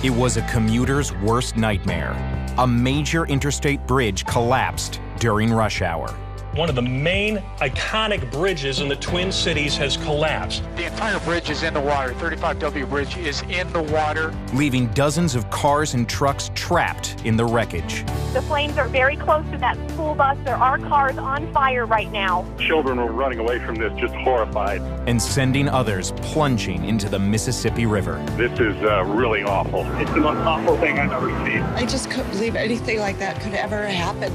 It was a commuter's worst nightmare. A major interstate bridge collapsed during rush hour. One of the main iconic bridges in the Twin Cities has collapsed. The entire bridge is in the water. 35W Bridge is in the water, leaving dozens of cars and trucks trapped in the wreckage. The flames are very close to that school bus. There are cars on fire right now. Children were running away from this, just horrified. And sending others plunging into the Mississippi River. This is really awful. It's the most awful thing I've ever seen. I just couldn't believe anything like that could ever happen.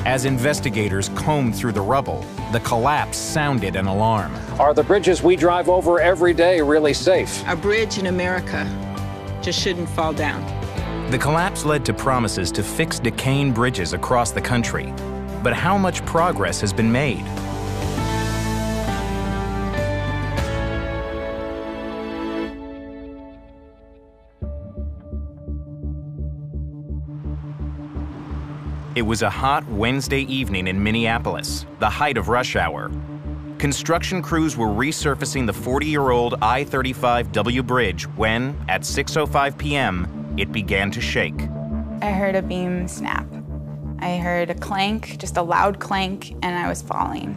As investigators combed through the rubble, the collapse sounded an alarm. Are the bridges we drive over every day really safe? A bridge in America just shouldn't fall down. The collapse led to promises to fix decaying bridges across the country. But how much progress has been made? It was a hot Wednesday evening in Minneapolis, the height of rush hour. Construction crews were resurfacing the 40-year-old I-35W Bridge when, at 6:05 p.m., it began to shake. I heard a beam snap. I heard a clank, just a loud clank, and I was falling.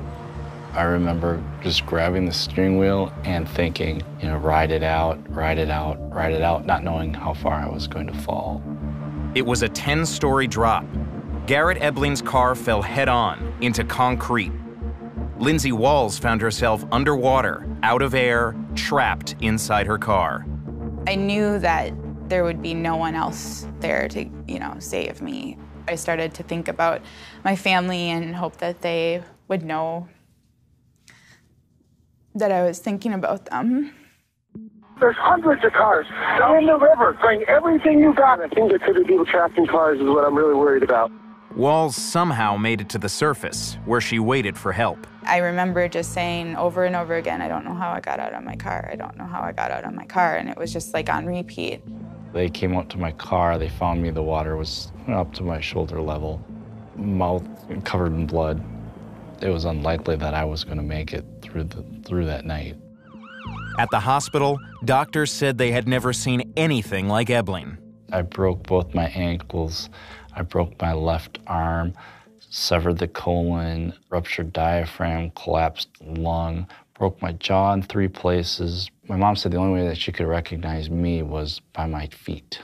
I remember just grabbing the steering wheel and thinking, ride it out, ride it out, ride it out, not knowing how far I was going to fall. It was a 10-story drop. Garrett Ebling's car fell head-on into concrete. Lindsay Walls found herself underwater, out of air, trapped inside her car. I knew that there would be no one else there to, save me. I started to think about my family and hope that they would know that I was thinking about them. There's hundreds of cars in the river. Bring everything you got. I think there could be people trapped in cars is what I'm really worried about. Walls somehow made it to the surface, where she waited for help. I remember just saying over and over again, I don't know how I got out of my car. I don't know how I got out of my car. And it was just like on repeat. They came up to my car. They found me. The water was up to my shoulder level, mouth covered in blood. It was unlikely that I was going to make it through that night. At the hospital, doctors said they had never seen anything like Ebling. I broke both my ankles. I broke my left arm, severed the colon, ruptured diaphragm, collapsed lung, broke my jaw in 3 places. My mom said the only way that she could recognize me was by my feet.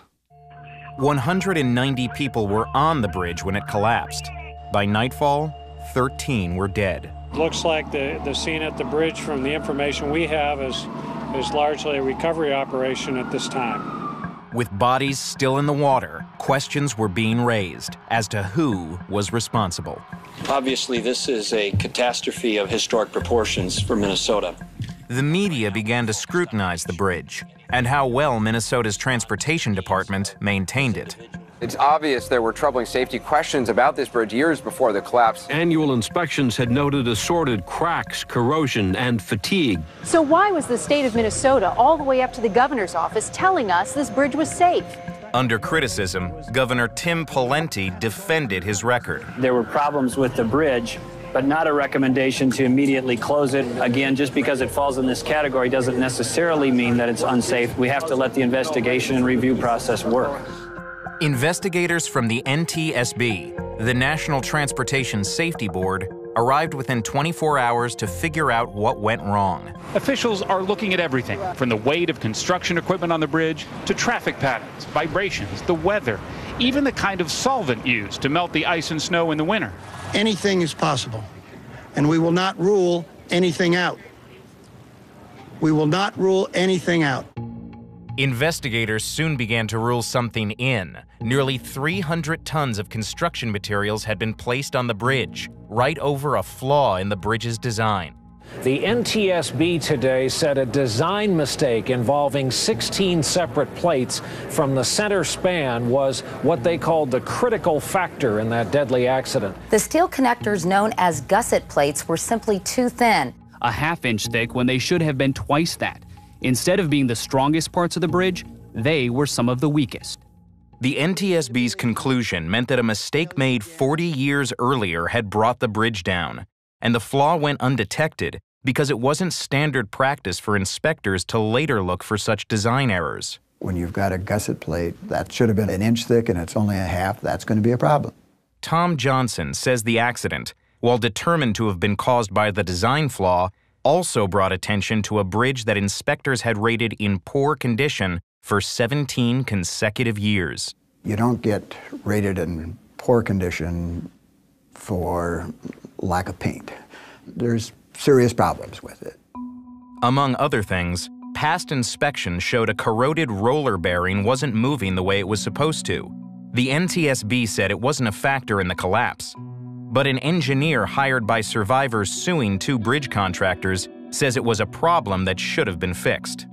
190 people were on the bridge when it collapsed. By nightfall, 13 were dead. Looks like the scene at the bridge, from the information we have, is largely a recovery operation at this time. With bodies still in the water, questions were being raised as to who was responsible. Obviously, this is a catastrophe of historic proportions for Minnesota. The media began to scrutinize the bridge and how well Minnesota's transportation department maintained it. It's obvious there were troubling safety questions about this bridge years before the collapse. Annual inspections had noted assorted cracks, corrosion, and fatigue. So why was the state of Minnesota all the way up to the governor's office telling us this bridge was safe? Under criticism, Governor Tim Pawlenty defended his record. There were problems with the bridge, but not a recommendation to immediately close it. Again, just because it falls in this category doesn't necessarily mean that it's unsafe. We have to let the investigation and review process work. Investigators from the NTSB, the National Transportation Safety Board, arrived within 24 hours to figure out what went wrong. Officials are looking at everything, from the weight of construction equipment on the bridge to traffic patterns, vibrations, the weather, even the kind of solvent used to melt the ice and snow in the winter. Anything is possible, and we will not rule anything out. We will not rule anything out. Investigators soon began to rule something in. Nearly 300 tons of construction materials had been placed on the bridge, right over a flaw in the bridge's design. The NTSB today said a design mistake involving 16 separate plates from the center span was what they called the critical factor in that deadly accident. The steel connectors known as gusset plates were simply too thin. A half-inch thick when they should have been twice that. Instead of being the strongest parts of the bridge, they were some of the weakest. The NTSB's conclusion meant that a mistake made 40 years earlier had brought the bridge down, and the flaw went undetected because it wasn't standard practice for inspectors to later look for such design errors. When you've got a gusset plate that should have been 1 inch thick and it's only 1/2, that's going to be a problem. Tom Johnson says the accident, while determined to have been caused by the design flaw, also brought attention to a bridge that inspectors had rated in poor condition for 17 consecutive years. You don't get rated in poor condition for lack of paint. There's serious problems with it. Among other things, past inspections showed a corroded roller bearing wasn't moving the way it was supposed to. The NTSB said it wasn't a factor in the collapse. But an engineer hired by survivors suing 2 bridge contractors says it was a problem that should have been fixed.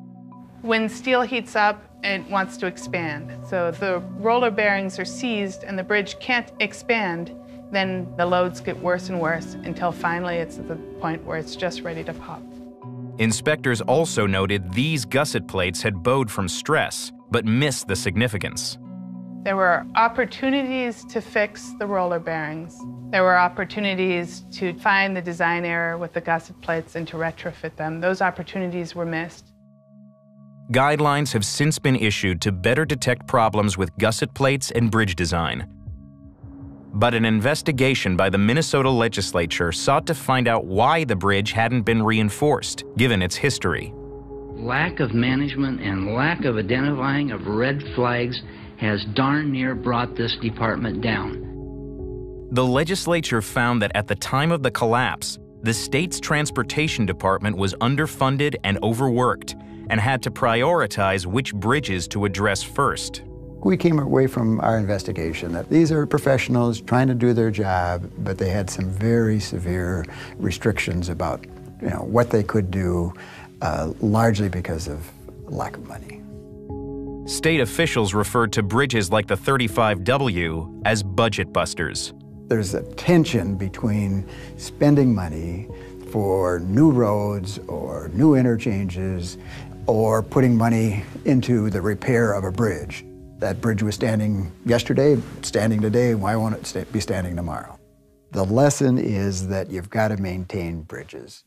When steel heats up, it wants to expand. So if the roller bearings are seized and the bridge can't expand, then the loads get worse and worse until finally it's at the point where it's just ready to pop. Inspectors also noted these gusset plates had bowed from stress, but missed the significance. There were opportunities to fix the roller bearings. There were opportunities to find the design error with the gusset plates and to retrofit them. Those opportunities were missed. Guidelines have since been issued to better detect problems with gusset plates and bridge design. But an investigation by the Minnesota legislature sought to find out why the bridge hadn't been reinforced, given its history. Lack of management and lack of identifying of red flags has darn near brought this department down. The legislature found that at the time of the collapse, the state's transportation department was underfunded and overworked, and had to prioritize which bridges to address first. We came away from our investigation that these are professionals trying to do their job, but they had some very severe restrictions about what they could do, largely because of lack of money. State officials referred to bridges like the 35W as budget busters. There's a tension between spending money for new roads or new interchanges or putting money into the repair of a bridge. That bridge was standing yesterday, standing today, why won't it be standing tomorrow? The lesson is that you've got to maintain bridges.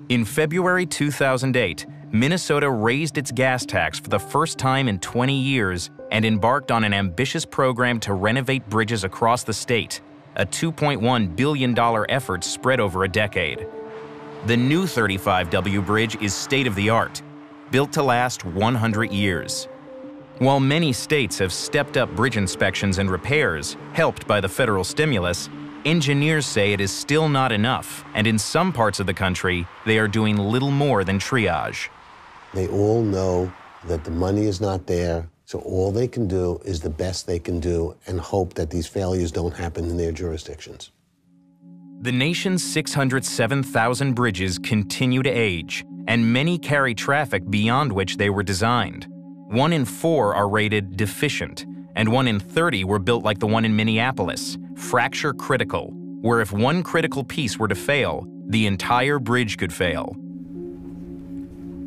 In February 2008, Minnesota raised its gas tax for the first time in 20 years and embarked on an ambitious program to renovate bridges across the state, a $2.1 billion effort spread over a decade. The new 35W bridge is state-of-the-art, built to last 100 years. While many states have stepped up bridge inspections and repairs, helped by the federal stimulus, engineers say it is still not enough, and in some parts of the country, they are doing little more than triage. They all know that the money is not there, so all they can do is the best they can do and hope that these failures don't happen in their jurisdictions. The nation's 607,000 bridges continue to age, and many carry traffic beyond which they were designed. 1 in 4 are rated deficient, and 1 in 30 were built like the one in Minneapolis, fracture critical, where if one critical piece were to fail, the entire bridge could fail.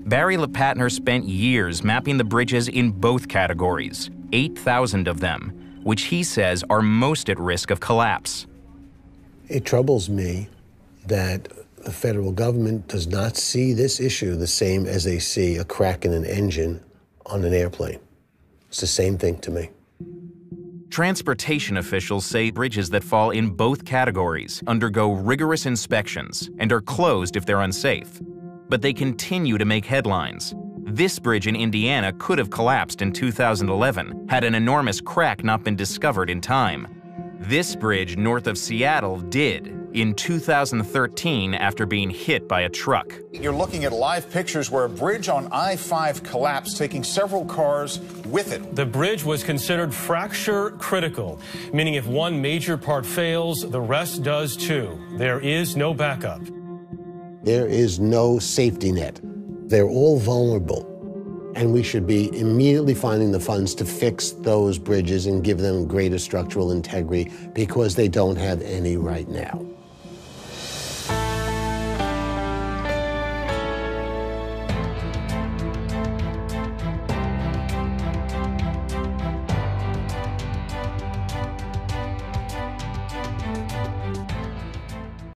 Barry LePatner spent years mapping the bridges in both categories, 8,000 of them, which he says are most at risk of collapse. It troubles me that the federal government does not see this issue the same as they see a crack in an engine on an airplane. It's the same thing to me. Transportation officials say bridges that fall in both categories undergo rigorous inspections and are closed if they're unsafe. But they continue to make headlines. This bridge in Indiana could have collapsed in 2011 had an enormous crack not been discovered in time. This bridge north of Seattle did in 2013 after being hit by a truck. You're looking at live pictures where a bridge on I-5 collapsed, taking several cars with it. The bridge was considered fracture critical, meaning if one major part fails, the rest does too. There is no backup. There is no safety net. They're all vulnerable. And we should be immediately finding the funds to fix those bridges and give them greater structural integrity because they don't have any right now.